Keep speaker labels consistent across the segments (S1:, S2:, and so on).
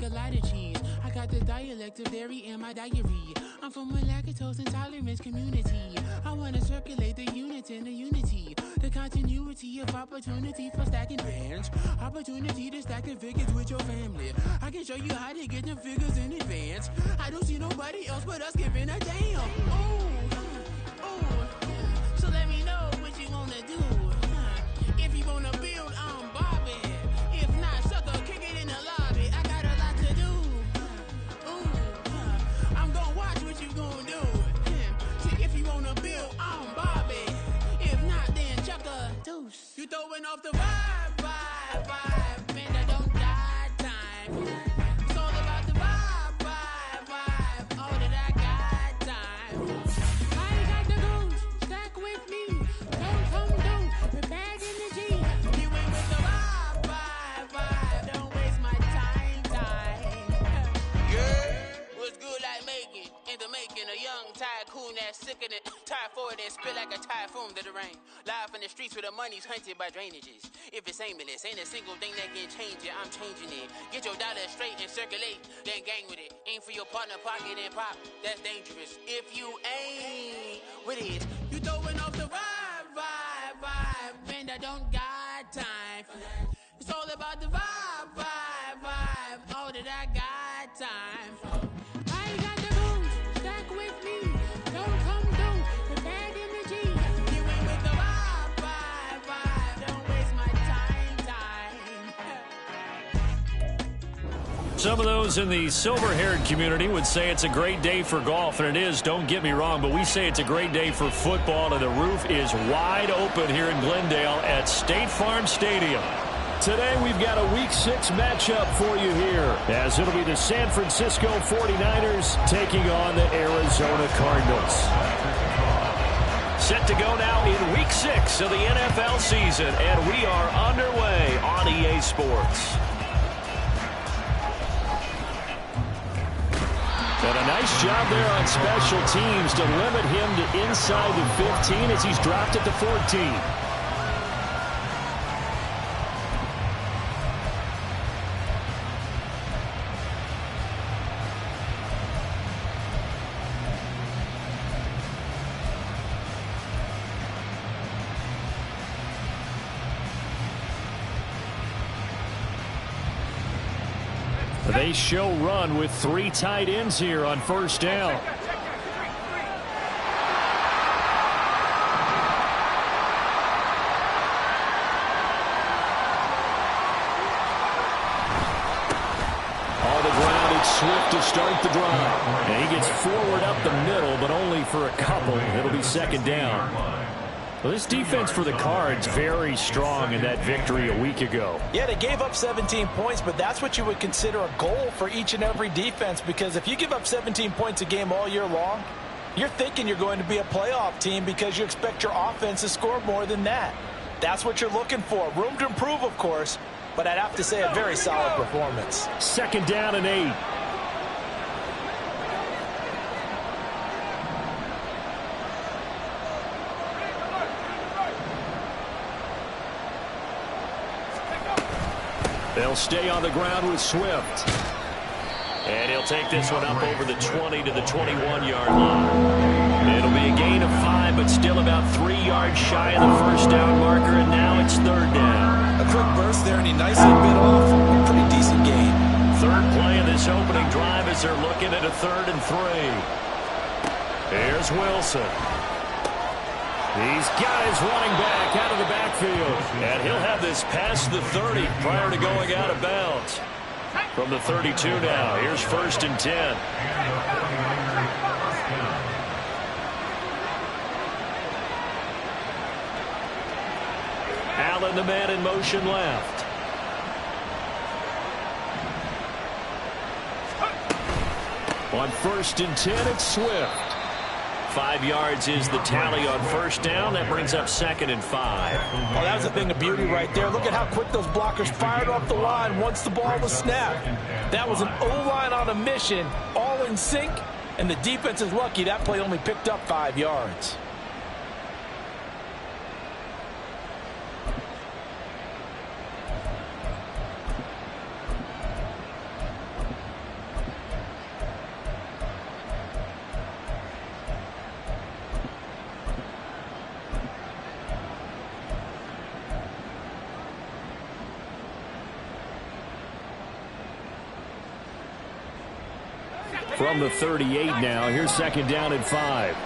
S1: a lot of cheese. I got the dialect of dairy in my diary. I'm from a lactose intolerance community. I wanna circulate the units in the unity. The continuity of opportunity for stacking bands. Opportunity to stack the figures with your family. I can show you how to get the figures in advance. I don't see nobody else but us giving a damn. So let me know what you wanna do. If you wanna build, I'm Bobby. If not, sucker, kick it in the lobby. I got a lot to do. I'm gonna watch what you gonna do. See, if you wanna build, I'm Bobby. If not, then chuck a deuce. You throwing off the vibe. Man, that don't die time. It's all about the vibe. All that I got time. I ain't got the goose. Stack with me. Don't come through. We're back in the G. You ain't with the vibe. Don't waste my time. Yeah, what's good like making? Into making a young tycoon that's sicker than typhoid and spit like a typhoon to the rain. Live in the streets where the money's hunted by drainages. If it's aimless, ain't a single thing that can change it. I'm changing it. Get your dollar straight and circulate, then gang with it. Aim for your partner, pocket and pop. That's dangerous. If you ain't with it, you throwing off the vibe. Man, I don't got time for that. It's all about the vibe. All that I got time for. I ain't got the goose. Stack with me. Don't come through. We're back in the G. You ain't with the vibe. Don't waste my time.
S2: Some of those in the silver-haired community would say it's a great day for golf, and it is, don't get me wrong, but we say it's a great day for football, and the roof is wide open here in Glendale at State Farm Stadium.
S3: Today we've got a Week 6 matchup for you here, as it'll be the San Francisco 49ers taking on the Arizona Cardinals.
S2: Set to go now in Week 6 of the NFL season, and we are underway on EA Sports.
S3: And a nice job there on special teams to limit him to inside the 15 as he's dropped at the 14. They show run with 3 tight ends here on first down. On the ground, it's Swift to start the drive. And he gets forward up the middle, but only for a couple. It'll be second down. Well, this defense for the Cards very strong in that victory a week ago.
S4: Yeah, they gave up 17 points, but that's what you would consider a goal for each and every defense, because if you give up 17 points a game all year long, you're thinking you're going to be a playoff team because you expect your offense to score more than that. That's what you're looking for. Room to improve, of course, but I'd have to say a very solid performance.
S3: Second down and 8. They'll stay on the ground with Swift.
S2: And he'll take this one up over the 20 to the 21-yard line. It'll be a gain of 5, but still about 3 yards shy of the first down marker, and now it's third down.
S4: A quick burst there, and he nicely bit off a pretty decent gain.
S2: Third play of this opening drive as they're looking at a 3rd and 3. Here's Wilson.
S3: He's got his running back out of the backfield.
S2: And he'll have this past the 30 prior to going out of bounds. From the 32 now, here's 1st and 10.
S3: Allen, the man in motion left. On 1st and 10, it's Swift.
S2: 5 yards is the tally on first down. That brings up 2nd and 5.
S4: Oh, that was a thing of beauty right there. Look at how quick those blockers fired off the line once the ball was snapped. That was an O-line on a mission, all in sync, and the defense is lucky that play only picked up 5 yards.
S3: from the 38 now. Here's second down and 5.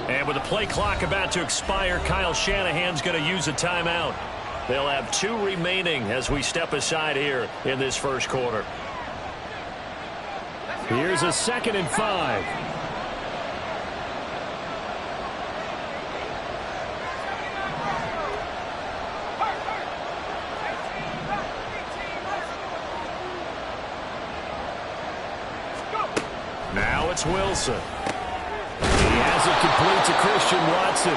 S2: And with the play clock about to expire, Kyle Shanahan's going to use a timeout. They'll have 2 remaining as we step aside here in this first quarter.
S3: Here's a second and 5.
S2: Now it's Wilson.
S3: He has it complete to Christian Watson.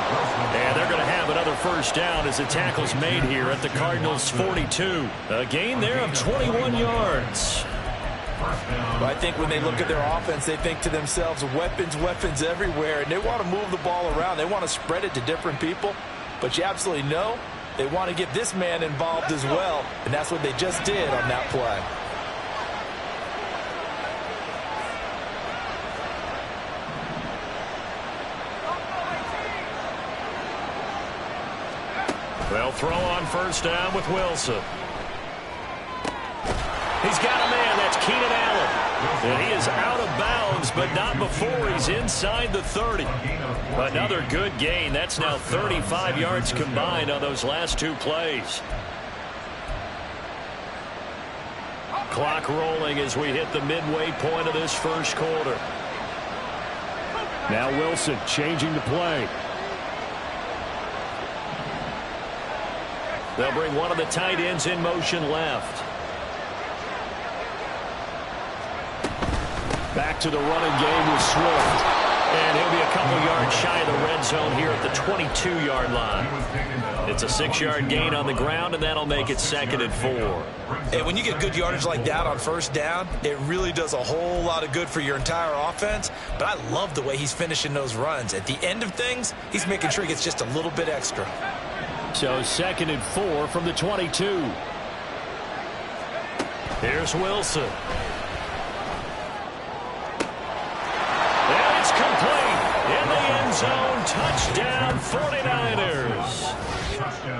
S2: And they're going to have another first down as the tackle's made here at the Cardinals' 42. A gain there of 21 yards.
S4: Well, I think when they look at their offense, they think to themselves, weapons, weapons everywhere, and they want to move the ball around. They want to spread it to different people, but you absolutely know they want to get this man involved as well, and that's what they just did on that play.
S2: They'll throw on first down with Wilson. He's got a man. That's Keenan Allen. And he is out of bounds, but not before he's inside the 30. Another good gain. That's now 35 yards combined on those last 2 plays. Clock rolling as we hit the midway point of this first quarter.
S3: Now Wilson changing the play.
S2: They'll bring one of the tight ends in motion left.
S3: Back to the running game with Swift.
S2: And he'll be a couple yards shy of the red zone here at the 22-yard line. It's a 6-yard gain on the ground, and that'll make it second and 4.
S4: And when you get good yardage like that on first down, it really does a whole lot of good for your entire offense. But I love the way he's finishing those runs. At the end of things, he's making sure he gets just a little bit extra.
S3: So second and 4 from the 22.
S2: Here's Wilson. And it's complete. In the end zone, touchdown 49ers.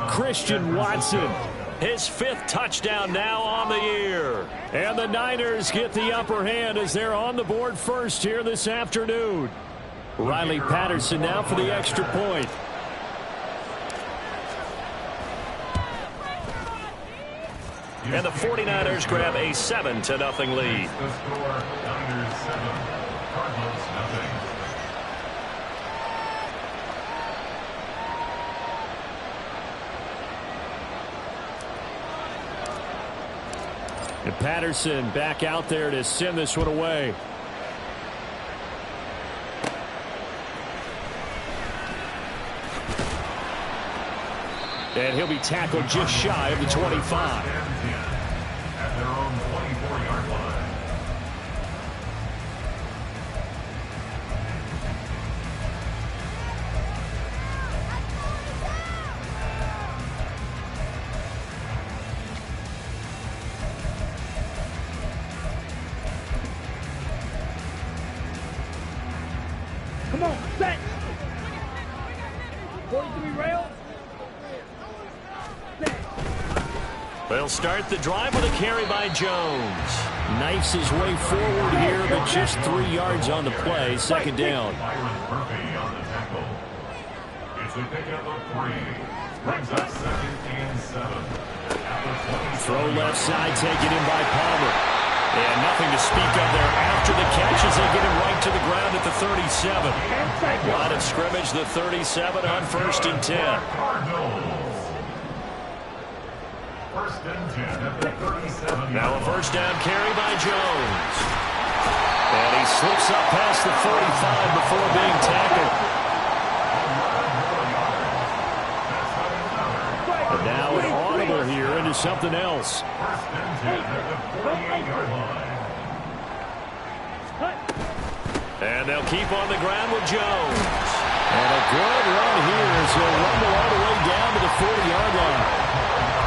S3: Christian Watson.
S2: His 5th touchdown now on the year.
S3: And the Niners get the upper hand as they're on the board first here this afternoon. Riley Patterson now for the extra point.
S2: And the 49ers grab a 7-0 lead.
S5: The score, Niners 7, Cardinals 0.
S3: And Patterson back out there to send this one away. And he'll be tackled just shy of the 25.
S5: At their own 24-yard line.
S6: Come on, set. 43 rail.
S2: They'll start the drive with a carry by Jones.
S3: Knifes his way forward here, but just 3 yards on the play. Second down.
S5: Byron Murphy on the tackle. It's a pickup of 3. Brings up 2nd and 7.
S3: Throw left side taken in by Palmer.
S2: And nothing to speak of there after the catch as they get him right to the ground at the 37. Line of scrimmage, the 37 on 1st and 10.
S5: Cardinals. 1st and 10 at the 37.
S2: Now a first down carry by Jones. And he slips up past the 45 before being tackled.
S3: And now an audible here into something else.
S5: 1st and 10 at the 48-yard line.
S2: And they'll keep on the ground with Jones.
S3: And a good run here as he'll rumble all the way down to the 40-yard line.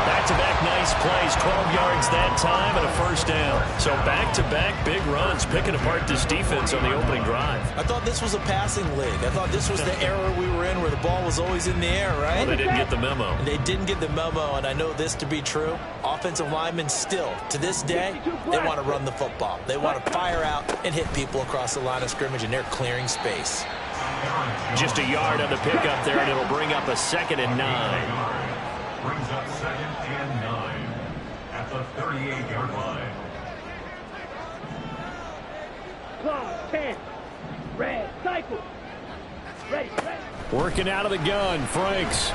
S2: Back-to-back nice
S3: plays, 12 yards that time and a first down. So back-to-back big runs, picking apart this defense on the opening drive.
S4: I thought this was a passing league. I thought this was the era we were in where the ball was always in the air, right?
S3: Well, they didn't get the memo.
S4: They didn't get the memo, and I know this to be true. Offensive linemen still, to this day, they want to run the football. They want to fire out and hit people across the line of scrimmage, and they're clearing space.
S3: Just a yard on the pickup there, and it'll bring up a 2nd and 9.
S5: Brings up 2nd and 9 at the 38-yard line.
S6: Claw, 10. Red, cycle. Ready.
S3: Working out of the gun, Franks.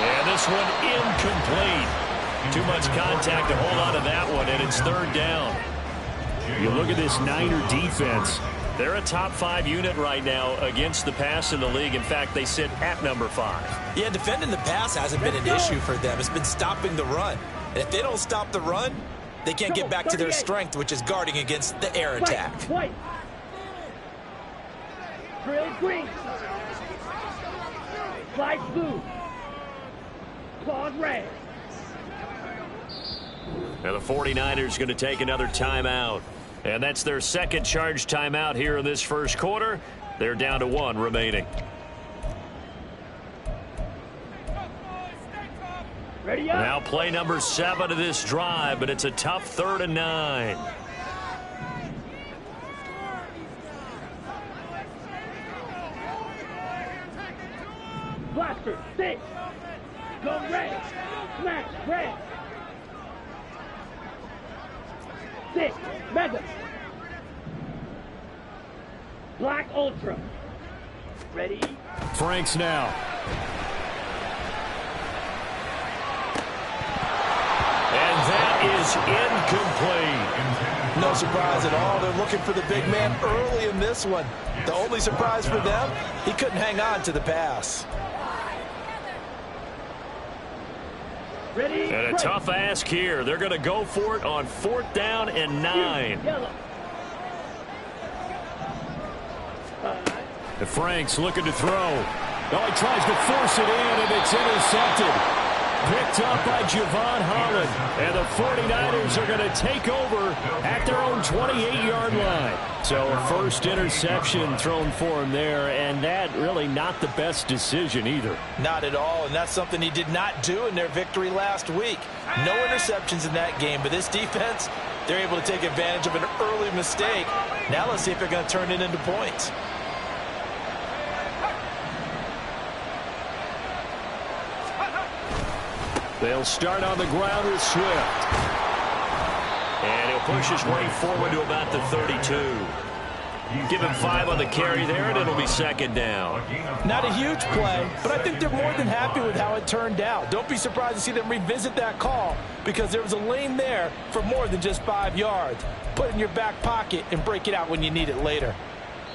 S3: And this one incomplete. Too much contact to hold on to that one, and it's 3rd down. You look at this Niner defense. They're a top 5 unit right now against the pass in the league. In fact, they sit at number 5.
S4: Yeah, defending the pass hasn't been an issue for them. It's been stopping the run. And if they don't stop the run, they can't get back to their strength, which is guarding against the air attack.
S6: White. Drill green. Slide blue. Claws red.
S3: And the 49ers going to take another timeout. And that's their 2nd charge timeout here in this first quarter. They're down to 1 remaining.
S6: Ready up.
S3: Now play number 7 of this drive, but it's a tough 3rd and 9.
S6: Blaster, 6. Go red. Smash, red. 6. Mega. Black Ultra. Ready?
S3: Franks now. And that is incomplete.
S4: No surprise at all. They're looking for the big man early in this one. The only surprise for them, he couldn't hang on to the pass.
S6: Ready?
S3: And a tough ask here. They're going to go for it on 4th down and 9.
S6: Yellow.
S3: And Franks looking to throw. Oh, he tries to force it in, and it's intercepted. Picked up by Javon Holland. And the 49ers are going to take over at their own 28-yard line. So a first interception thrown for him there, and that really not the best decision either.
S4: Not at all, and that's something he did not do in their victory last week. No interceptions in that game, but this defense, they're able to take advantage of an early mistake. Now let's see if they're going to turn it into points.
S3: They'll start on the ground with Swift. And he'll push his way forward to about the 32. Give him 5 on the carry there, and it'll be 2nd down.
S4: Not a huge play, but I think they're more than happy with how it turned out. Don't be surprised to see them revisit that call because there was a lane there for more than just 5 yards. Put it in your back pocket and break it out when you need it later.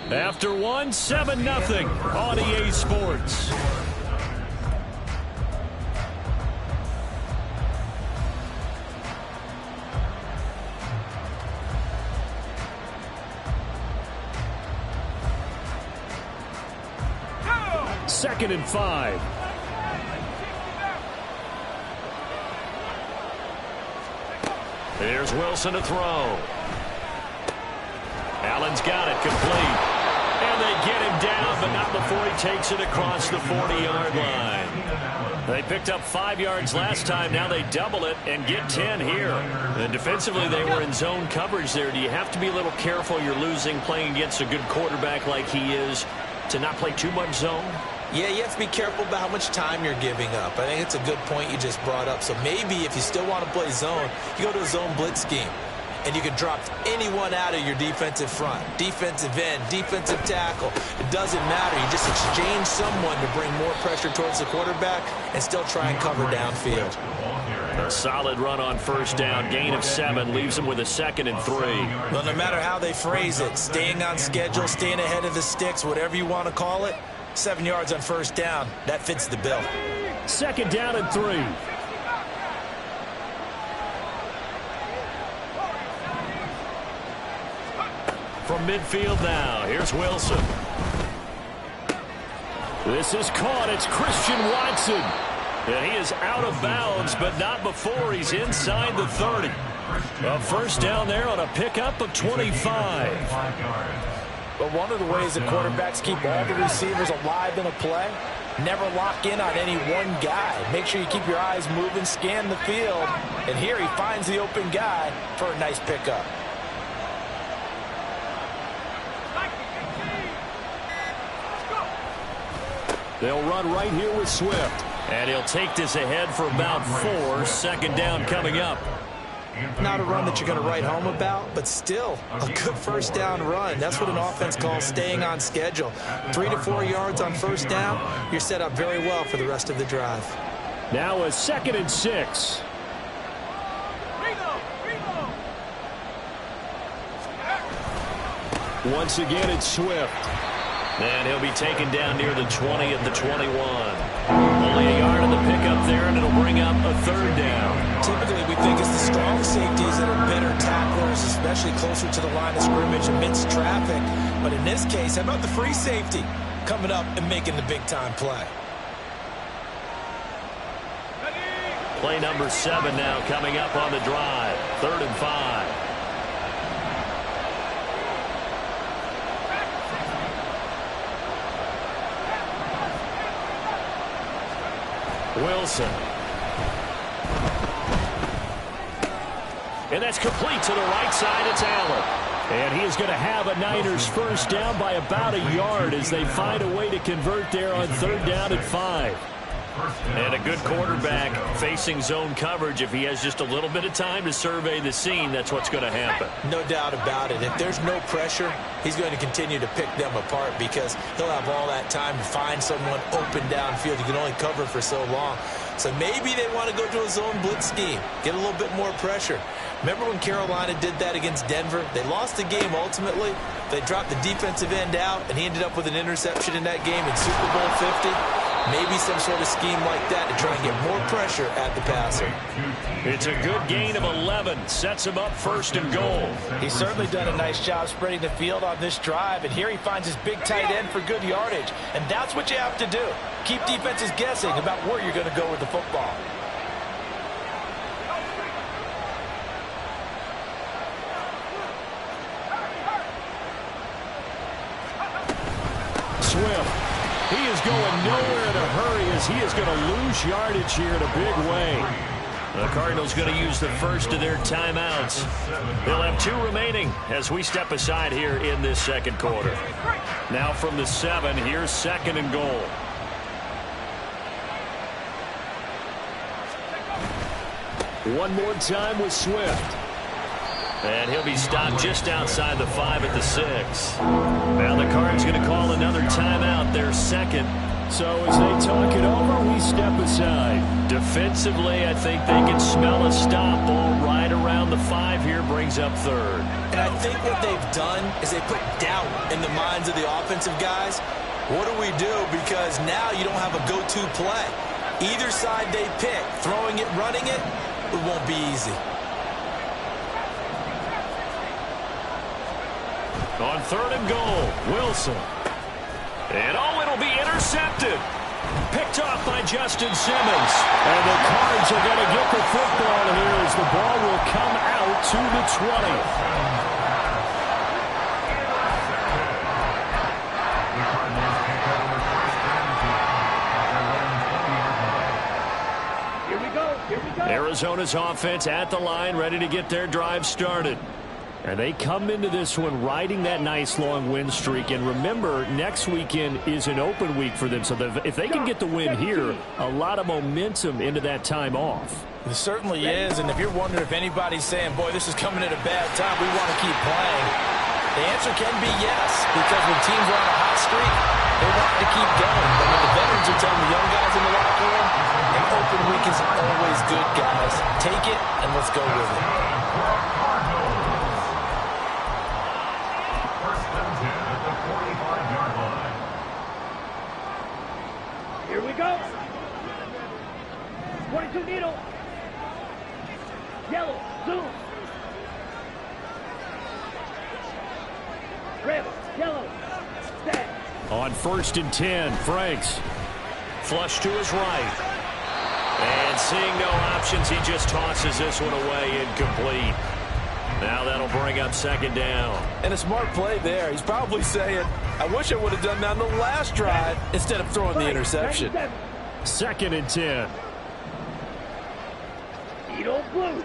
S3: After 1, 7-0 on EA Sports. Second and 5. There's Wilson to throw. Allen's got it complete. And they get him down, but not before he takes it across the 40-yard line. They picked up 5 yards last time. Now they double it and get 10 here. And defensively, they were in zone coverage there. Do you have to be a little careful? You're losing playing against a good quarterback like he is to not play too much zone?
S4: Yeah, you have to be careful about how much time you're giving up. I think it's a good point you just brought up. So maybe if you still want to play zone, you go to a zone blitz scheme. And you can drop anyone out of your defensive front. Defensive end, defensive tackle. It doesn't matter. You just exchange someone to bring more pressure towards the quarterback and still try and cover downfield.
S3: A solid run on first down. Gain of 7 leaves them with a 2nd and 3.
S4: Well, no matter how they phrase it, staying on schedule, staying ahead of the sticks, whatever you want to call it, 7 yards on first down, that fits the bill.
S3: 2nd down and 3. From midfield now, here's Wilson. This is caught. It's Christian Watson. And he is out of bounds, but not before he's inside the 30. A first down there on a pickup of 25.
S4: But one of the ways that quarterbacks keep all the receivers alive in a play, never lock in on any one guy. Make sure you keep your eyes moving, scan the field. And here he finds the open guy for a nice pickup.
S3: They'll run right here with Swift. And he'll take this ahead for about 4. Second down coming up.
S4: Not a run that you're going to write home about, but still a good first down run. That's what an offense calls staying on schedule. 3 to 4 yards on first down, you're set up very well for the rest of the drive.
S3: Now a 2nd and 6. Once again, it's Swift. And he'll be taken down near the 20 at the 21. Only a yard on the pickup there, and it'll bring up a 3rd down.
S4: Typically, we think it's the strong safeties that are better tacklers, especially closer to the line of scrimmage amidst traffic. But in this case, how about the free safety coming up and making the big-time play?
S3: Play number 7 now coming up on the drive. 3rd and 5. Wilson. And that's complete to the right side. It's Allen. And he is going to have a Niners first down by about a yard as they find a way to convert there on 3rd down and 5. And a good quarterback facing zone coverage. If he has just a little bit of time to survey the scene, that's what's going to happen.
S4: No doubt about it. If there's no pressure, he's going to continue to pick them apart because he'll have all that time to find someone open downfield. He can only cover for so long. So maybe they want to go to a zone blitz scheme, get a little bit more pressure. Remember when Carolina did that against Denver? They lost the game ultimately. They dropped the defensive end out, and he ended up with an interception in that game in Super Bowl 50. Maybe some sort of scheme like that to try and get more pressure at the passer.
S3: It's a good gain of 11. Sets him up 1st and goal.
S4: He's certainly done a nice job spreading the field on this drive, and here he finds his big tight end for good yardage. And that's what you have to do. Keep defenses guessing about where you're going to go with the football.
S3: Swift. He is going nowhere in a hurry as he is going to lose yardage here in a big way. The Cardinals going to use the first of their timeouts. They'll have 2 remaining as we step aside here in this 2nd quarter. Now from the 7, here's 2nd and goal. One more time with Swift. And he'll be stopped just outside the 5 at the 6. Now the Cards going to call another timeout, their 2nd. So as they talk it over, we step aside. Defensively, I think they can smell a stop. Ball right around the 5 here, brings up 3rd.
S4: And I think what they've done is they put doubt in the minds of the offensive guys. What do we do? Because now you don't have a go-to play. Either side they pick, throwing it, running it, it won't be easy.
S3: On 3rd and goal, Wilson. And it'll be intercepted. Picked off by Justin Simmons. And the Cards are going to get the football here as the ball will come out to the 20.
S6: Here we go.
S3: Arizona's offense at the line, ready to get their drive started. And they come into this one riding that nice long win streak. And remember, next weekend is an open week for them. So if they can get the win here, a lot of momentum into that time off.
S4: It certainly is. And if you're wondering if anybody's saying, boy, this is coming at a bad time, we want to keep playing, the answer can be yes. Because when teams are on a hot streak, they want to keep going. But when the veterans are telling the young guys in the locker room, an open week is always good, guys. Take it and let's go with it.
S6: Here we go. 22 needle. Yellow, zoom. Red, yellow, stand.
S3: On 1st and 10, Franks. Flush to his right.
S2: And seeing no options, he just tosses this one away incomplete. Now that'll bring up second down.
S4: And a smart play there. He's probably saying, I wish I would have done that on the last drive instead of throwing the interception.
S3: 2nd and 10.
S6: Edo blue.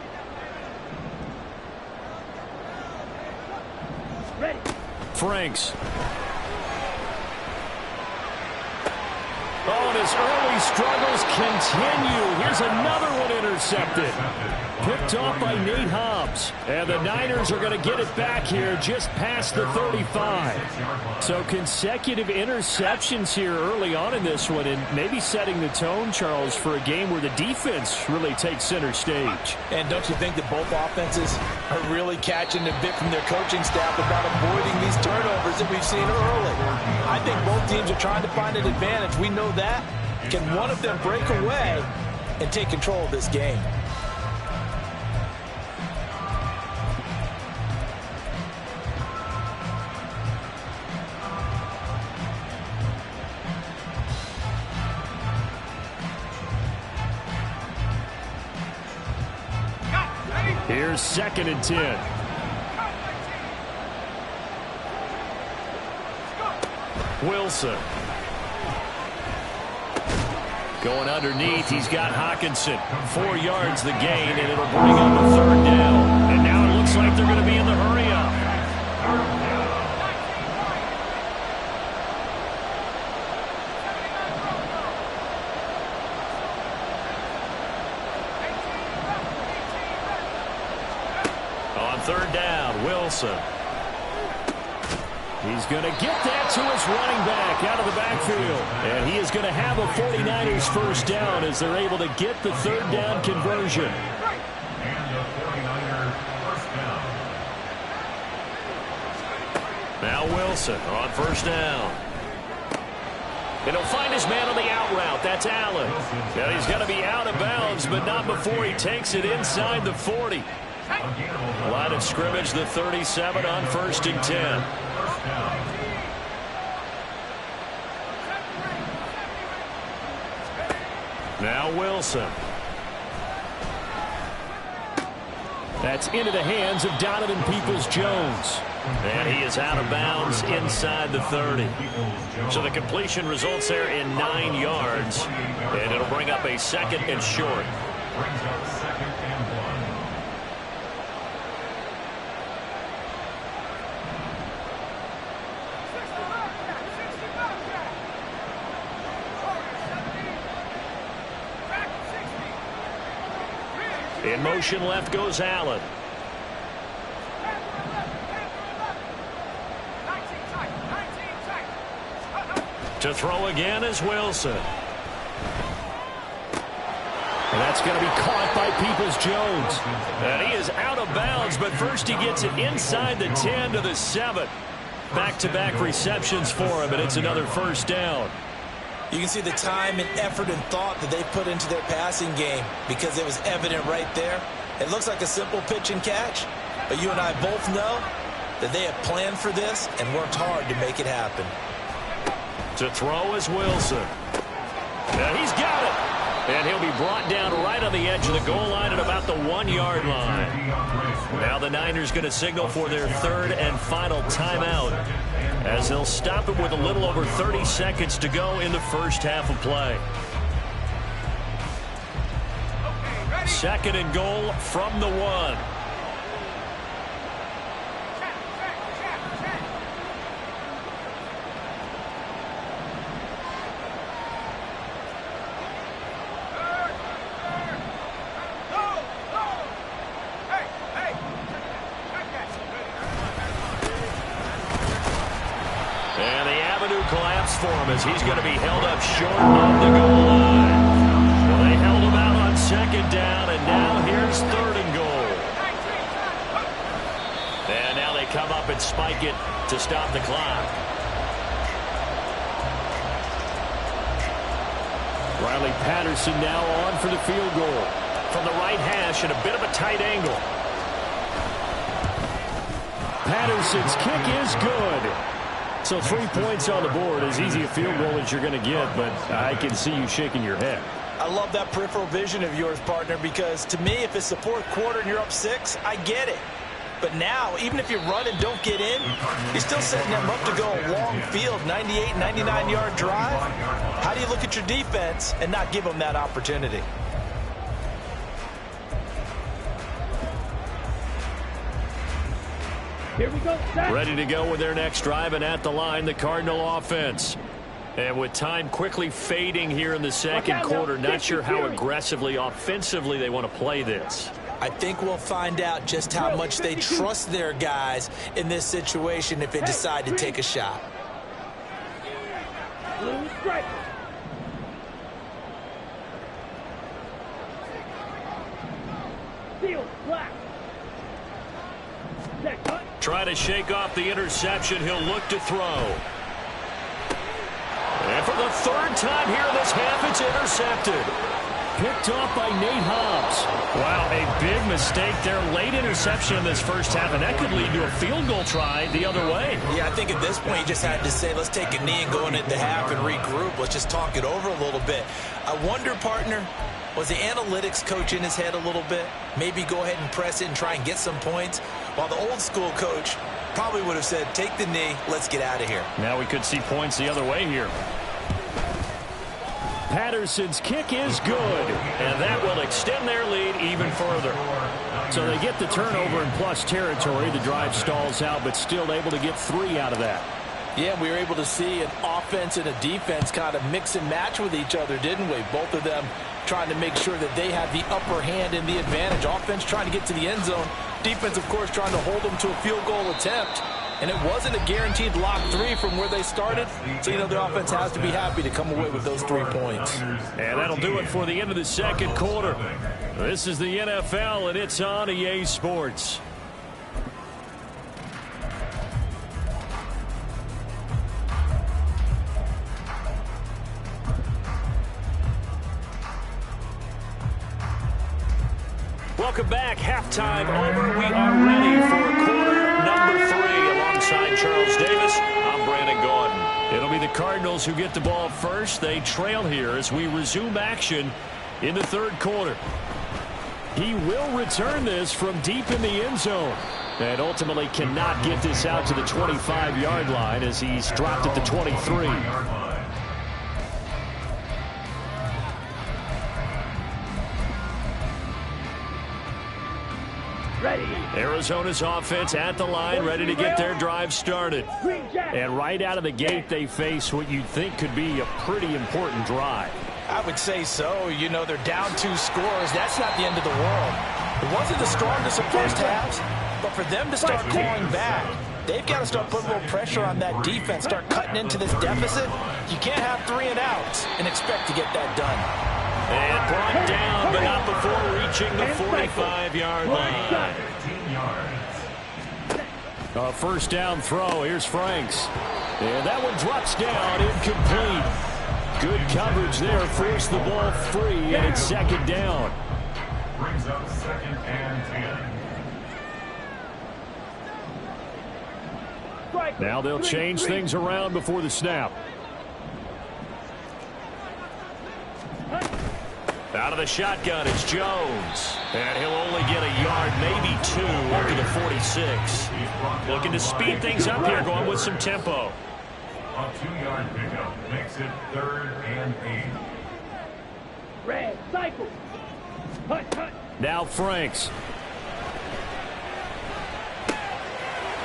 S6: Ready.
S3: Franks. Oh, and his early struggles continue. Here's another one intercepted. Picked off by Nate Hobbs. And the Niners are going to get it back here just past the 35. So consecutive interceptions here early on in this one, and maybe setting the tone, Charles, for a game where the defense really takes center stage.
S4: And don't you think that both offenses are really catching a bit from their coaching staff about avoiding these turnovers that we've seen early? I think both teams are trying to find an advantage. We know that. Can one of them break away and take control of this game?
S3: Here's 2nd and 10. Wilson. Going underneath, he's got Hawkinson. 4 yards the gain, and it'll bring up a 3rd down. And now it looks like they're going to be in the hurry-up. On 3rd down, Wilson. He's going to get that to his running back out of the backfield. And he is going to have a 49ers first down as they're able to get the 3rd down conversion.
S5: And the 49er first down.
S2: Now Wilson on 1st down. And he'll find his man on the out route. That's Allen. And he's going to be out of bounds, but not before he takes it inside the 40. Line of scrimmage, the 37 on 1st and 10.
S3: Now Wilson. That's into the hands of Donovan Peoples-Jones.
S2: And he is out of bounds inside the 30. So the completion results there in 9 yards. And it'll bring up a 2nd and short.
S5: Brings up 2nd and 1.
S2: In motion left goes Allen. To throw again is Wilson.
S3: And that's going to be caught by Peoples-Jones.
S2: And he is out of bounds, but first he gets it inside the 10 to the 7. Back-to-back receptions for him, and it's another first down.
S4: You can see the time and effort and thought that they put into their passing game because it was evident right there. It looks like a simple pitch and catch, but you and I both know that they have planned for this and worked hard to make it happen.
S2: To throw is Wilson. And he's got it. And he'll be brought down right on the edge of the goal line at about the 1-yard line. Now the Niners going to signal for their 3rd and final timeout, as they'll stop it with a little over 30 seconds to go in the first half of play. 2nd and goal from the 1. For him as he's going to be held up short of the goal line. Well, they held him out on 2nd down, and now here's 3rd and goal. And now they come up and spike it to stop the clock.
S3: Riley Patterson now on for the field goal.
S2: From the right hash at a bit of a tight angle.
S3: Patterson's kick is good. So 3 points on the board, as easy a field goal as you're going to get, but I can see you shaking your head.
S4: I love that peripheral vision of yours, partner, because to me, if it's the fourth quarter and you're up 6, I get it. But now, even if you run and don't get in, you're still setting them up to go a long field, 98, 99-yard drive. How do you look at your defense and not give them that opportunity?
S6: Here we go.
S2: Ready to go with their next drive, and at the line, the Cardinal offense. And with time quickly fading here in the second quarter, not sure how aggressively, offensively they want to play this.
S4: I think we'll find out just how much they trust their guys in this situation if they decide to take a shot.
S6: Blue strike. Steel black. Set cut.
S2: Try to shake off the interception. He'll look to throw. And for the third time here in this half, it's intercepted.
S3: Picked off by Nate Hobbs.
S2: Wow, a big mistake there. Late interception in this first half, and that could lead to a field goal try the other way.
S4: Yeah, I think at this point you just had to say, let's take a knee and go into the half and regroup. Let's just talk it over a little bit. I wonder, partner, was the analytics coach in his head a little bit? Maybe go ahead and press it and try and get some points, while the old school coach probably would have said, take the knee, let's get out of here.
S2: Now we could see points the other way here.
S3: Patterson's kick is good.
S2: And that will extend their lead even further.
S3: So they get the turnover in plus territory. The drive stalls out, but still able to get 3 out of that.
S4: Yeah, we were able to see an offense and a defense kind of mix and match with each other, didn't we? Both of them trying to make sure that they have the upper hand and the advantage. Offense trying to get to the end zone. Defense, of course, trying to hold them to a field goal attempt. And it wasn't a guaranteed lock 3 from where they started. So, you know, the offense has to be happy to come away with those 3 points.
S2: And that'll do it for the end of the second quarter. This is the NFL, and it's on EA Sports. Welcome back. Halftime over. We are ready for quarter number 3. Alongside Charles Davis, I'm Brandon Gordon. It'll be the Cardinals who get the ball first. They trail here as we resume action in the third quarter.
S3: He will return this from deep in the end zone.
S2: And ultimately cannot get this out to the 25-yard line as he's dropped at the 23.
S6: Ready.
S2: Arizona's offense at the line, ready to get their drive started.
S3: And right out of the gate, they face what you'd think could be a pretty important drive.
S4: I would say so. You know, they're down 2 scores. That's not the end of the world. It wasn't the strongest of first halves, but for them to start clawing back, they've got to start putting a little pressure on that defense, start cutting into this deficit. You can't have 3 and outs and expect to get that done.
S2: And brought down, but not before reaching the 45-yard line.
S3: A first down throw. Here's Franks. And that one drops down, incomplete. Good coverage there. Forced the ball free, and it's second down.
S5: Brings up 2nd and 10.
S3: Now they'll change things around before the snap.
S2: Out of the shotgun, it's Jones. And he'll only get a yard, maybe 2, up to the 46. Looking to speed things up here, going with some tempo.
S5: A 2-yard pickup makes it 3rd and 8.
S6: Red cycle. Hut.
S3: Now Franks.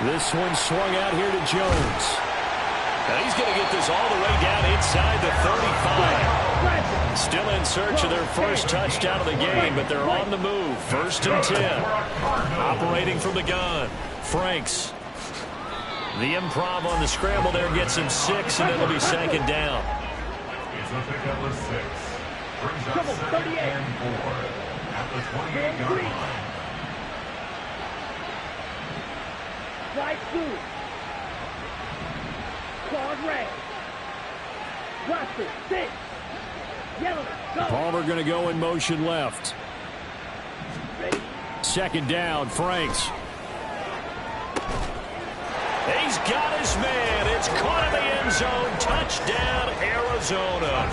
S3: This one swung out here to Jones.
S2: And he's going to get this all the way down inside the 35. Still in search of their first touchdown of the game, but they're on the move. 1st and 10. Operating from the gun. Franks. The improv on the scramble there gets him 6, and it'll be second down.
S5: It's a pickup of 6. Brings up 2nd and 4 at the 28-yard line.
S6: White blue. Claude red. Roster 6. Yellow. Go.
S3: Palmer going to go in motion left.
S6: Ready.
S3: Second down, Franks.
S2: He's got his man. It's caught in the end zone. Touchdown, Arizona.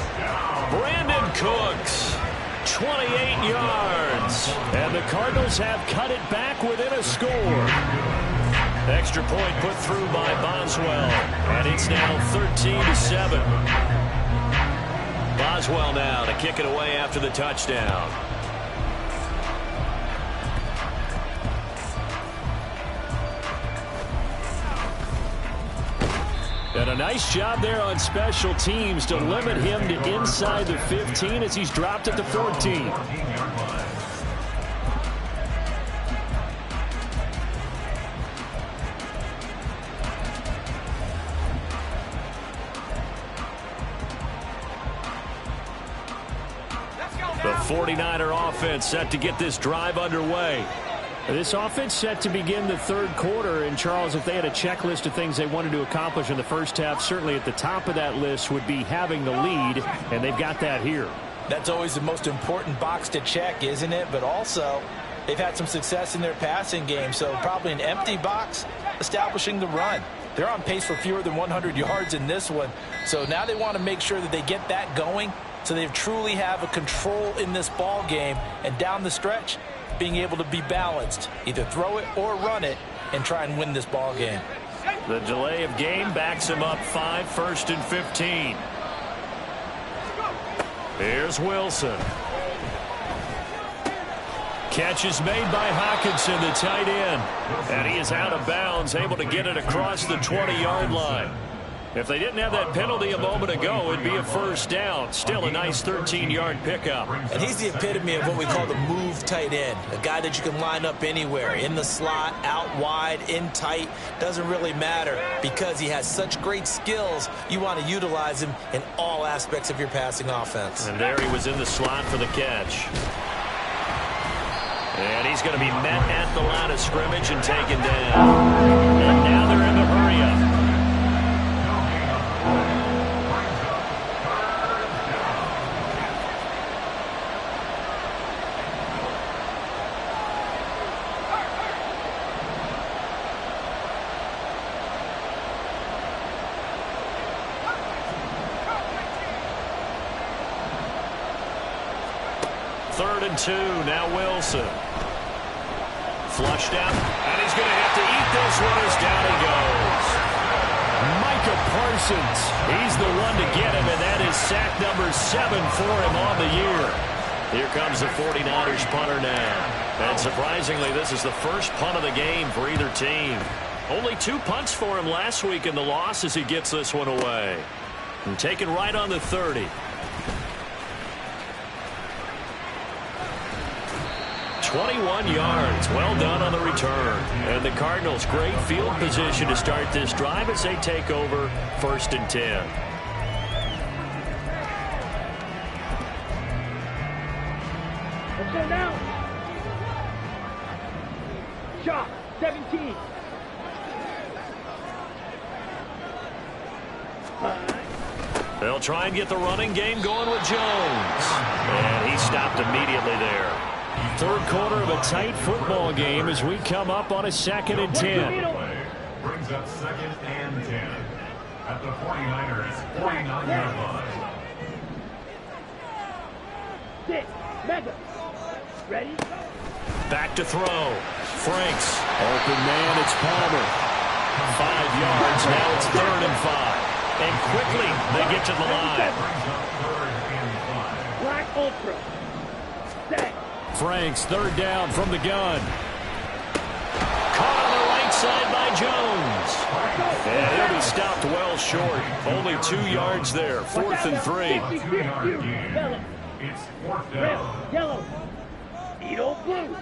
S2: Brandon Cooks.
S3: 28 yards. And the Cardinals have cut it back within a score. Extra point put through by Boswell. And it's now 13-7. Boswell now to kick it away after the touchdown. And a nice job there on special teams to limit him to inside the 15 as he's dropped it to 14. The 49er offense set to get this drive underway. This offense set to begin the third quarter, and Charles, if they had a checklist of things they wanted to accomplish in the first half, certainly at the top of that list would be having the lead, and they've got that here.
S4: That's always the most important box to check, isn't it? But also, they've had some success in their passing game, so probably an empty box establishing the run. They're on pace for fewer than 100 yards in this one, so now they want to make sure that they get that going so they truly have a control in this ball game, and down the stretch, being able to be balanced, either throw it or run it, and try and win this ball game.
S3: The delay of game backs him up 5, 1st and 15. Here's Wilson. Catch is made by Hawkinson, the tight end. And he is out of bounds, able to get it across the 20-yard line. If they didn't have that penalty a moment ago, it'd be a first down. Still a nice 13-yard pickup.
S4: And he's the epitome of what we call the move tight end. A guy that you can line up anywhere. In the slot, out wide, in tight. Doesn't really matter because he has such great skills. You want to utilize him in all aspects of your passing offense.
S3: And there he was in the slot for the catch. And he's going to be met at the line of scrimmage and taken down. And now they're in the hurry-up. Third and 2, now Wilson. Flushed out, and he's going to have to eat this one as down he goes. Micah Parsons, he's the one to get him, and that is sack number 7 for him on the year. Here comes the 49ers punter now. And surprisingly, this is the first punt of the game for either team. Only 2 punts for him last week in the loss as he gets this one away. And taken right on the 30. 21 yards. Well done on the return. And the Cardinals, great field position to start this drive as they take over 1st and 10.
S6: Let's go now. Shot, 17.
S3: They'll try and get the running game going with Jones. And he stopped immediately there. Third quarter of a tight football game as we come up on a 2nd and 10.
S5: Brings up 2nd and 10 at the 49ers 49-yard line.
S6: Sit, mega. Ready?
S3: Back to throw. Franks. Open man, it's Palmer. 5 yards, now it's 3rd and 5. And quickly, they get to the line.
S6: Black Ultra. Set.
S3: Franks, 3rd down from the gun. Caught on the right side by Jones. And he'll be stopped well short. Only 2 yards there. 4th and 3.
S6: Yellow.
S5: It's 4th down.
S6: Red, yellow. Edo blue.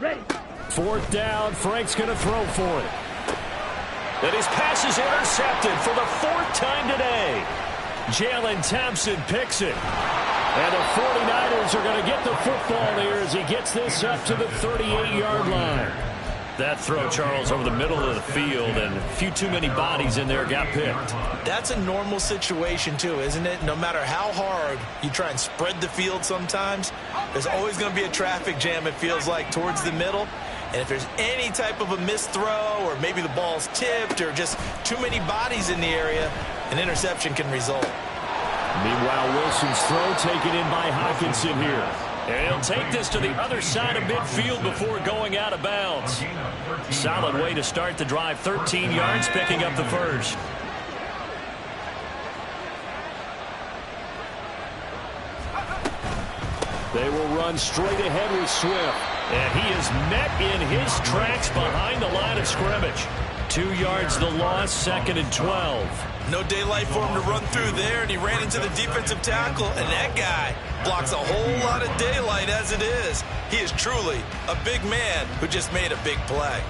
S6: Ready.
S3: 4th down. Frank's going to throw for it. And his pass is intercepted for the 4th time today. Jalen Thompson picks it. And the 49ers are going to get the football here as he gets this up to the 38-yard line. That throw, Charles, over the middle of the field, and a few too many bodies in there got picked.
S4: That's a normal situation, too, isn't it? No matter how hard you try and spread the field sometimes, there's always going to be a traffic jam, it feels like, towards the middle. And if there's any type of a missed throw or maybe the ball's tipped or just too many bodies in the area, an interception can result.
S3: Meanwhile, Wilson's throw taken in by Hockenson here. And he'll take this to the other side of midfield before going out of bounds. Solid way to start the drive. 13 yards, picking up the first. They will run straight ahead with Swift. And he is met in his tracks behind the line of scrimmage. 2 yards the loss, 2nd and 12.
S4: No daylight for him to run through there, and he ran into the defensive tackle, and that guy blocks a whole lot of daylight as it is. He is truly a big man who just made a big play.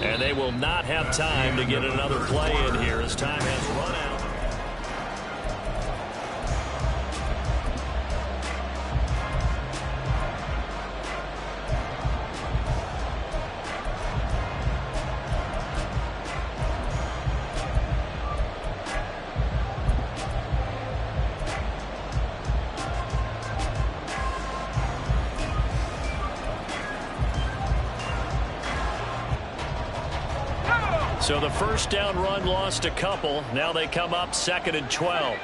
S3: And they will not have time to get another play in here as time has run out. So the first down run lost a couple. Now they come up 2nd and 12.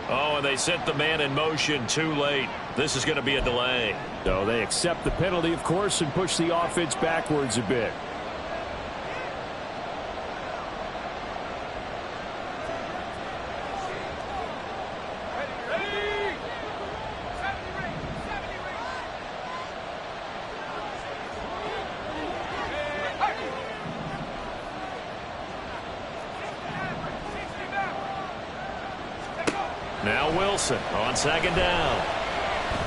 S3: Oh, and they sent the man in motion too late. This is going to be a delay. So they accept the penalty, of course, and push the offense backwards a bit. Now Wilson on 2nd down.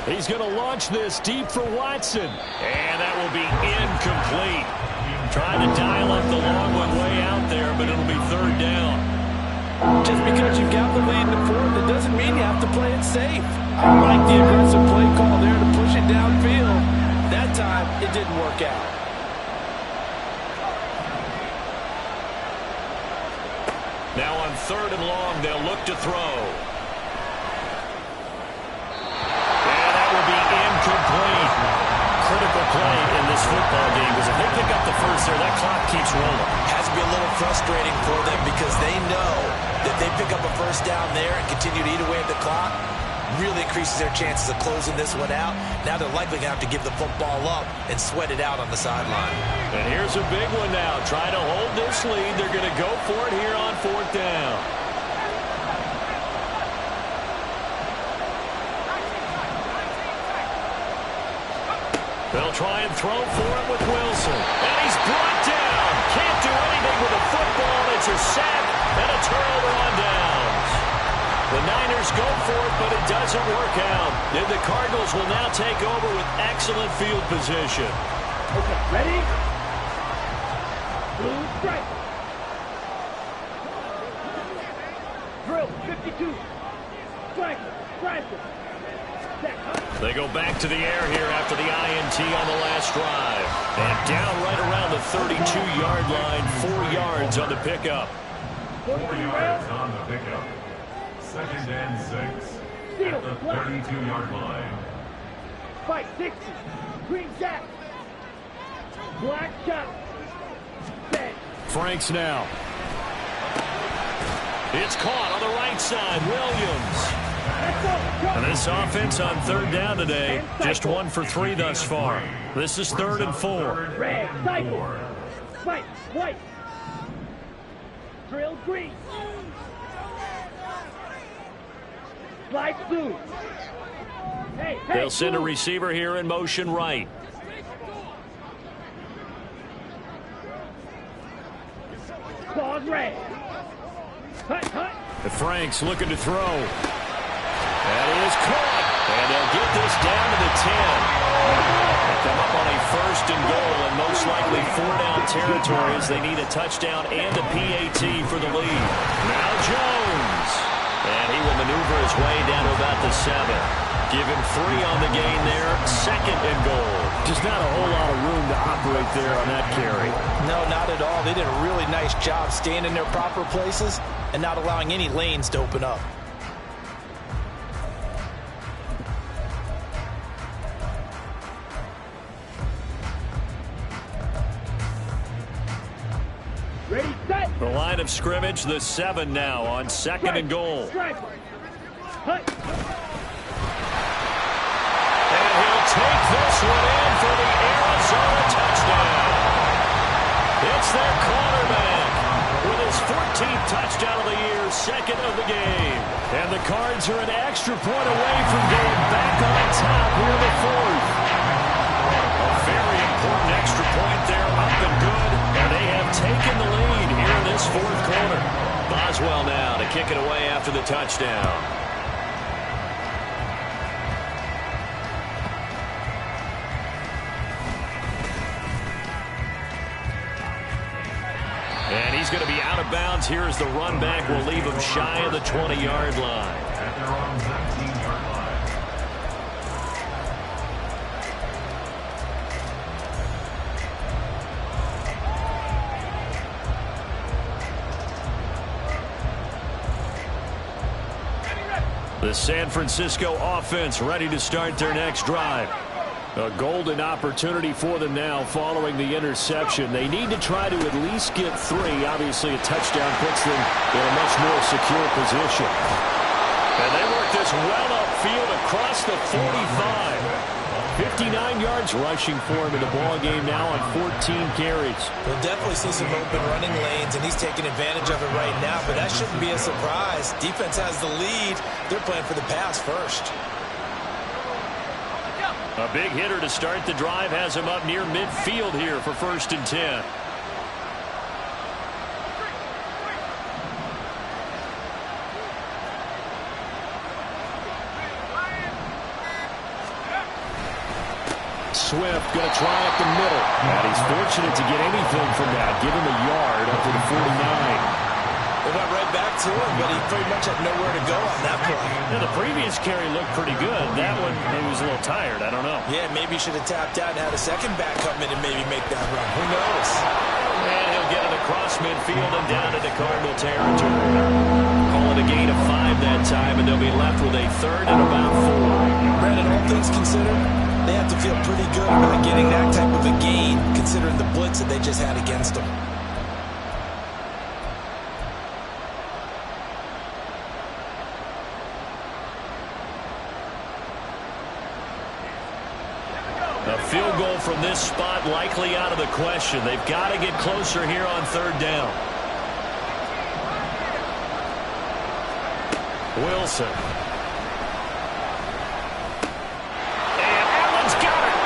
S3: He's going to launch this deep for Watson. And that will be incomplete. Trying to dial up the long one way out there, but it'll be 3rd down.
S4: Just because you've got the lead in the 4th, it doesn't mean you have to play it safe. I like the aggressive play call there to push it downfield. That time, it didn't work out.
S3: Now on 3rd and long, they'll look to throw. Incomplete. Critical play in this football game because if they pick up the first there, that clock keeps rolling.
S4: Has to be a little frustrating for them because they know that they pick up a first down there and continue to eat away at the clock, really increases their chances of closing this one out. Now they're likely going to have to give the football up and sweat it out on the sideline.
S3: And here's a big one now. Trying to hold this lead. They're going to go for it here on 4th down. They'll try and throw for it with Wilson. And he's brought down. Can't do anything with the football. It's a sack and a turnover on downs. The Niners go for it, but it doesn't work out. And the Cardinals will now take over with excellent field position.
S6: Okay, ready? Blue strike. Drill, 52. Striker, striker.
S3: They go back to the air here after the INT on the last drive. And down right around the 32-yard line, 4 yards on the pickup.
S5: 4 yards on the pickup. 2nd and 6 at the 32-yard line.
S6: Fight 60. Green jack. Black shot. Set.
S3: Franks now. It's caught on the right side. Williams. And this offense on 3rd down today, just 1 for 3 thus far. This is 3rd and 4.
S6: Red, cycle. Fight, white. Drill, green. Slide blue. Hey,
S3: they'll send a receiver here in motion right.
S6: Claws red. Hut, hut.
S3: The Franks looking to throw. That is caught. And they'll get this down to the 10. They come up on a 1st and goal and most likely 4-down territory as they need a touchdown and a PAT for the lead. Now Jones. And he will maneuver his way down to about the 7.
S2: Give him 3 on the gain there. 2nd and goal.
S3: Just not a whole lot of room to operate there on that carry.
S4: No, not at all. They did a really nice job staying in their proper places and not allowing any lanes to open up.
S6: Ready, set.
S2: The line of scrimmage, the 7 now on 2nd and goal.
S6: Strike. Hut.
S2: And he'll take this one in for the Arizona touchdown. It's their quarterback with his 14th touchdown of the year, 2nd of the game. And the Cards are an extra point away from getting back on top here in the 4th. A very important extra point there, up and good. And they have taken the lead here in this 4th quarter. Boswell now to kick it away after the touchdown. And he's going to be out of bounds here as the run back will leave him shy of the 20-yard line.
S5: At their own 17-yard line.
S2: The San Francisco offense ready to start their next drive. A golden opportunity for them now following the interception. They need to try to at least get 3. Obviously, a touchdown puts them in a much more secure position. And they work this well upfield across the 45. 59 yards rushing for him in the ball game now on 14 carries.
S4: We'll definitely see some open running lanes, and he's taking advantage of it right now, but that shouldn't be a surprise. Defense has the lead. They're playing for the pass first.
S2: A big hitter to start the drive has him up near midfield here for 1st and 10. Swift going to try up the middle. And he's fortunate to get anything from that. Give him a yard up to the 49.
S4: They went right back to him, but he pretty much had nowhere to go on that play.
S2: Yeah, the previous carry looked pretty good. That one, he was a little tired. I don't know.
S4: Yeah, maybe he should have tapped out and had a second back come in and maybe make that run. Who knows?
S2: And he'll get it across midfield and down into Cardinal territory. Call it a gain of 5 that time, and they'll be left with a 3rd and about 4.
S4: Brandon, all things considered, they have to feel pretty good about getting that type of a gain, considering the blitz that they just had against them.
S2: A field goal from this spot likely out of the question. They've got to get closer here on 3rd down. Wilson. And Allen's got it.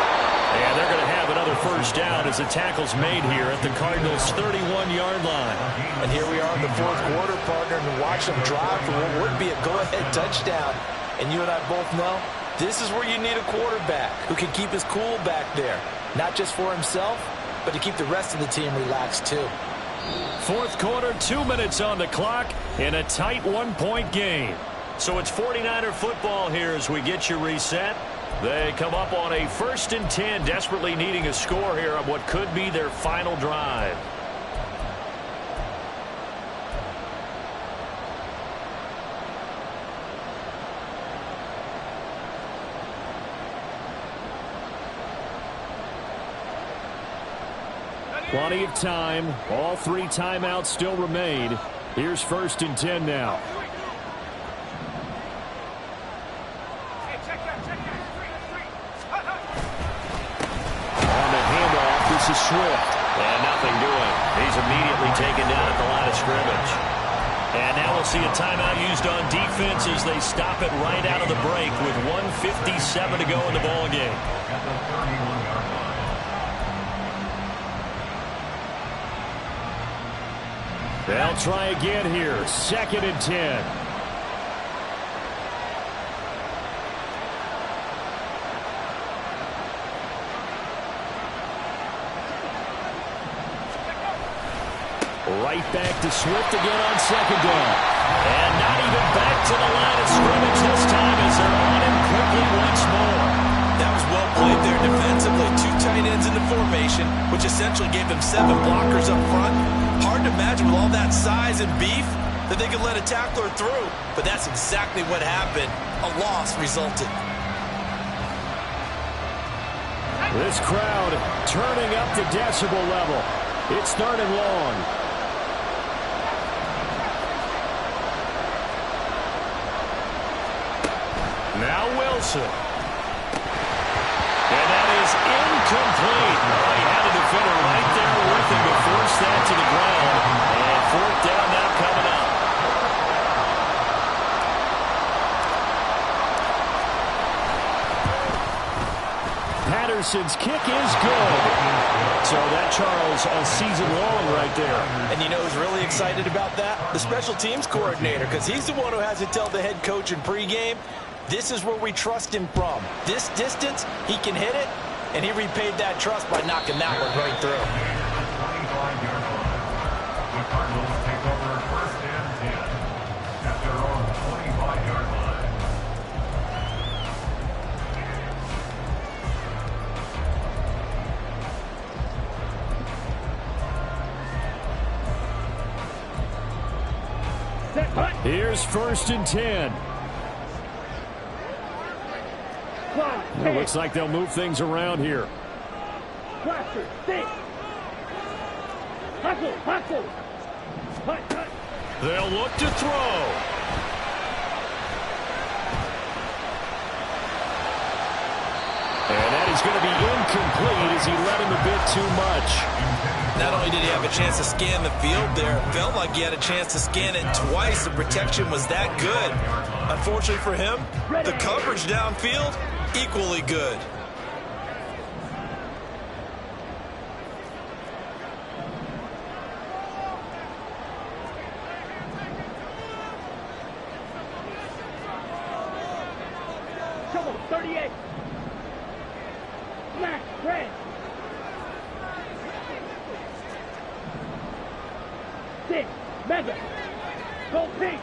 S2: And they're going to have another 1st down as the tackle's made here at the Cardinals' 31-yard line.
S4: And here we are in the 4th quarter, partner, and watch them drive for what would be a go-ahead touchdown. And you and I both know this is where you need a quarterback who can keep his cool back there. Not just for himself, but to keep the rest of the team relaxed too.
S2: 4th quarter, 2 minutes on the clock in a tight 1-point game. So it's 49er football here as we get you reset. They come up on a 1st and 10, desperately needing a score here on what could be their final drive. Plenty of time. All 3 timeouts still remain. Here's 1st and 10 now. On the handoff, this is Swift. And nothing doing. He's immediately taken down at the line of scrimmage. And now we'll see a timeout used on defense as they stop it right out of the break with 1:57 to go in the ballgame.
S5: At the 31-yard line.
S2: They'll try again here. 2nd and 10. Right back to Swift again on 2nd down. And not even back to the line of scrimmage this time as they're on him quickly.
S4: tight ends in the formation, which essentially gave them 7 blockers up front. Hard to imagine with all that size and beef that they could let a tackler through. But that's exactly what happened. A loss resulted.
S3: This crowd turning up to decibel level. It's third and long. Now Wilson. And that is incomplete. Oh, he had a defender right there with him to force that to the ground. And fourth down now coming up. Patterson's kick is good. So that, Charles, a season long right there.
S4: And you know who's really excited about that? The special teams coordinator, because he's the one who has to tell the head coach in pregame, this is where we trust him from. This distance, he can hit it, and he repaid that trust by knocking that one right through.
S5: The Cardinals take over first and 10 at their own 25-yard line.
S3: Here's first and 10. It looks like they'll move things around here.
S6: Cluster, stick. Hustle, hustle. Hut, hut.
S3: They'll look to throw. And that is going to be incomplete as he let him a bit too much.
S4: Not only did he have a chance to scan the field there, it felt like he had a chance to scan it twice. The protection was that good. Unfortunately for him, the coverage downfield, equally good.
S6: Come on, 38. Smack, red. Six, mega. Go pink.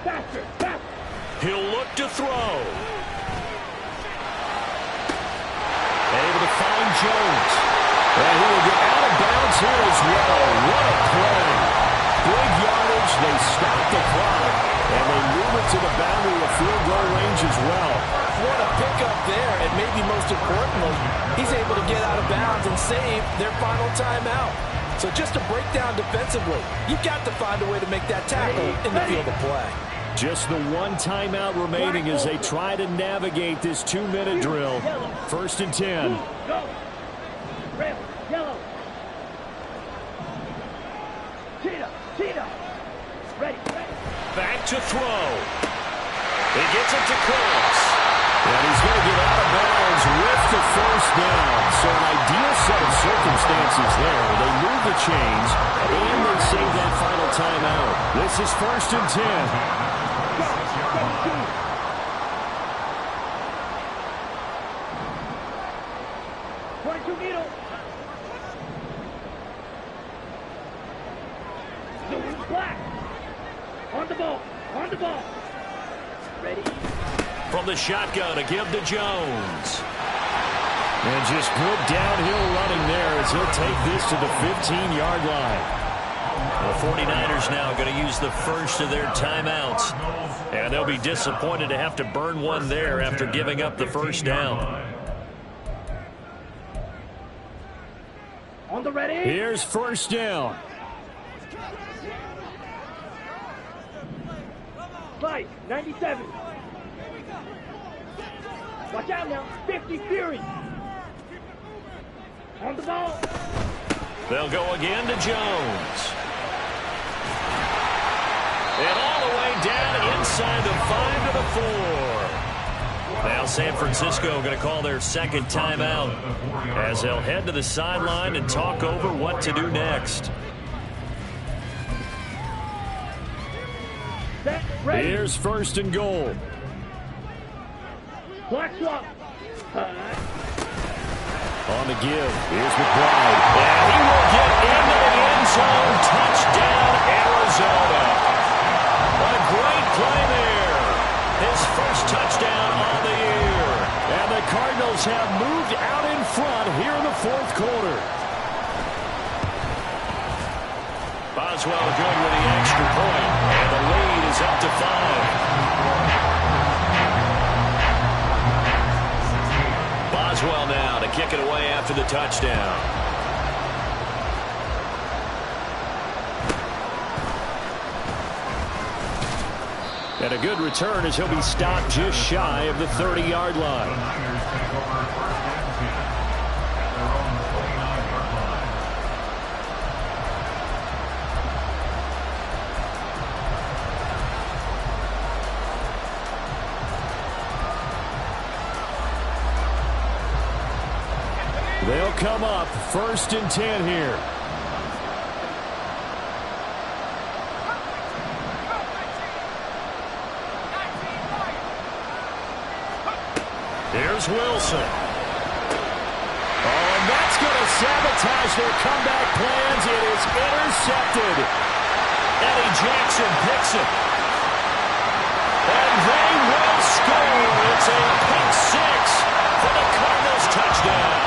S6: Faster, faster.
S3: He'll look to throw. Able to find Jones. And he will get out of bounds here as well. What a play. Big yardage. They stop the clock. And they move it to the boundary of field goal range as well.
S4: What a pickup there. And maybe most importantly, he's able to get out of bounds and save their final timeout. So just to break down defensively, you've got to find a way to make that tackle in the field of play.
S3: Just the one timeout remaining as they try to navigate this 2-minute drill. First and 10.
S6: Go. Red, yellow. Cheetah, cheetah. Ready, ready.
S3: Back to throw. He gets it to Cooks. And he's going to get out of bounds with the first down. So an ideal set of circumstances there. They move the chains, and they save that final timeout. This is first and 10.
S6: 22 needle. Zoom black. On the ball. On the ball. Ready.
S3: From the shotgun to give to Jones. And just good downhill running there as he'll take this to the 15-yard line. The 49ers now going to use the first of their timeouts. And they'll be disappointed to have to burn one there after giving up the first down.
S6: On the ready.
S3: Here's first down.
S6: Fight, 97. Watch out now, 50 Fury. On the ball.
S3: They'll go again to Jones. And all the way down inside the 5 to the 4. Now San Francisco going to call their second timeout as they'll head to the sideline and talk over what to do next.
S6: Set, ready.
S3: Here's first and goal.
S6: Black swap.
S3: On the give, here's McBride. And he will get into the end zone. Touchdown, Arizona. A great play there. His first touchdown on the year. And the the Cardinals have moved out in front here in the fourth quarter. Boswell good with the extra point, and the lead is up to 5. Boswell now to kick it away after the touchdown. And a good return as he'll be stopped just shy of the 30-yard line.
S5: The Niners take over first and 10 at their own 29-yard line.
S3: They'll come up first and 10 here. Here's Wilson. Oh, and that's going to sabotage their comeback plans. It is intercepted. Eddie Jackson picks it. And they will score. It's a pick six for the Cardinals touchdown.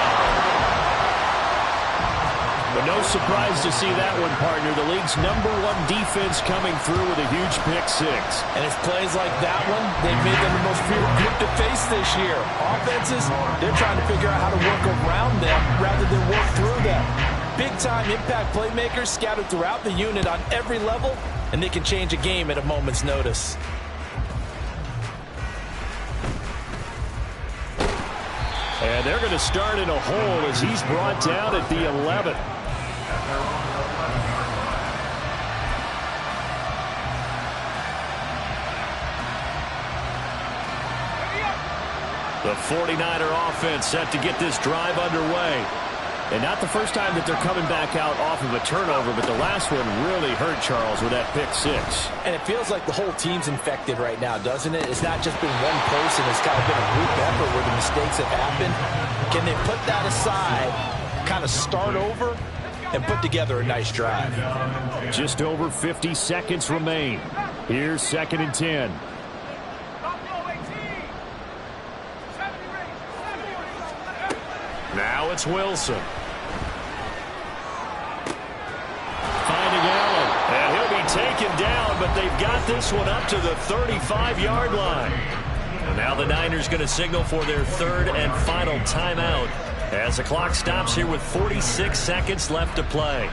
S3: But no surprise to see that one, partner. The league's #1 defense coming through with a huge pick six. And it's plays like that one, they've made them the most feared group to face this year. Offenses, they're trying to figure out how to work around them rather than work through them. Big-time impact playmakers scattered throughout the unit on every level, and they can change a game at a moment's notice. And they're going to start in a hole as he's brought down at the 11. The 49er offense set to get this drive underway. And not the first time that they're coming back out off of a turnover, but the last one really hurt Charles with that pick six. And it feels like the whole team's infected right now, doesn't it? It's not just been one person. It's kind of been a group effort where the mistakes have happened. Can they put that aside, kind of start over, and put together a nice drive? Just over 50 seconds remain. Here's 2nd and 10. Now it's Wilson. Finding Allen. And he'll be taken down, but they've got this one up to the 35-yard line. And now the Niners going to signal for their 3rd and final timeout as the clock stops here with 46 seconds left to play.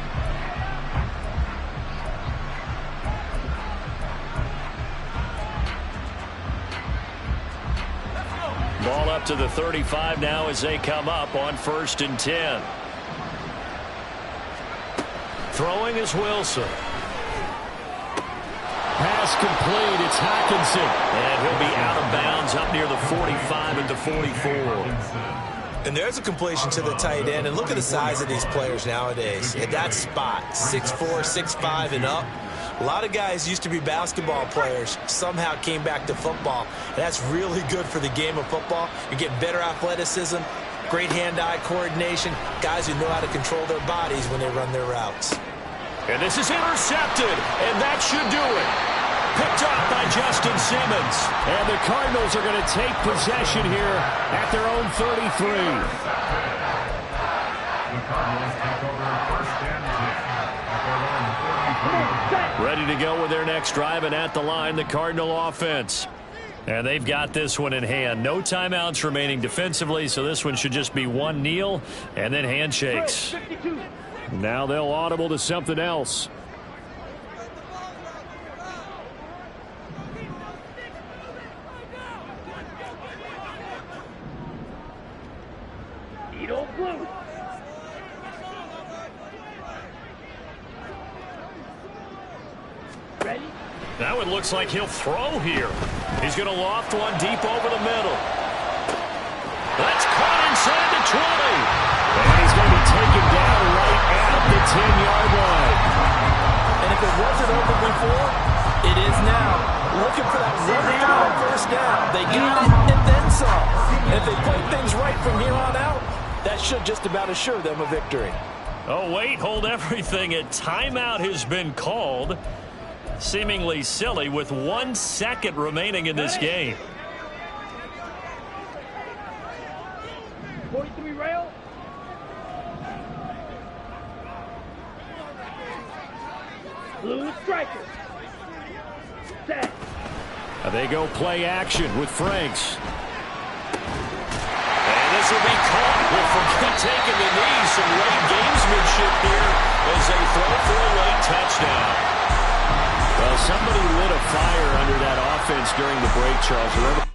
S3: Ball up to the 35 now as they come up on 1st and 10. Throwing is Wilson. Pass complete. It's Hockenson. And he'll be out of bounds up near the 45 at the 44. And there's a completion to the tight end. And look at the size of these players nowadays. At that spot, 6'4", 6'5", and up. A lot of guys used to be basketball players, somehow came back to football. And that's really good for the game of football. You get better athleticism, great hand-eye coordination, guys who know how to control their bodies when they run their routes. And this is intercepted, and that should do it. Picked up by Justin Simmons. And the Cardinals are going to take possession here at their own 33.
S5: The Cardinals take over first and 10 at their own 33.
S3: Ready to go with their next drive, and at the line, the Cardinal offense. And they've got this one in hand. No timeouts remaining defensively, so this one should just be one kneel and then handshakes. Now they'll audible to something else. Now it looks like he'll throw here. He's going to loft one deep over the middle. That's caught inside the 20. And he's going to be taken down right at the 10-yard line. And if it wasn't over before, it is now. Looking for that one first down. They got it and then some. And if they play things right from here on out, that should just about assure them a victory. Oh, wait, hold everything. A timeout has been called. Seemingly silly with 1 second remaining in this game.
S6: Blue striker. Set.
S3: They go play action with Franks. And this will be caught with taking the knee. Some late gamesmanship here as they throw for a late touchdown. Well, somebody lit a fire under that offense during the break, Charles.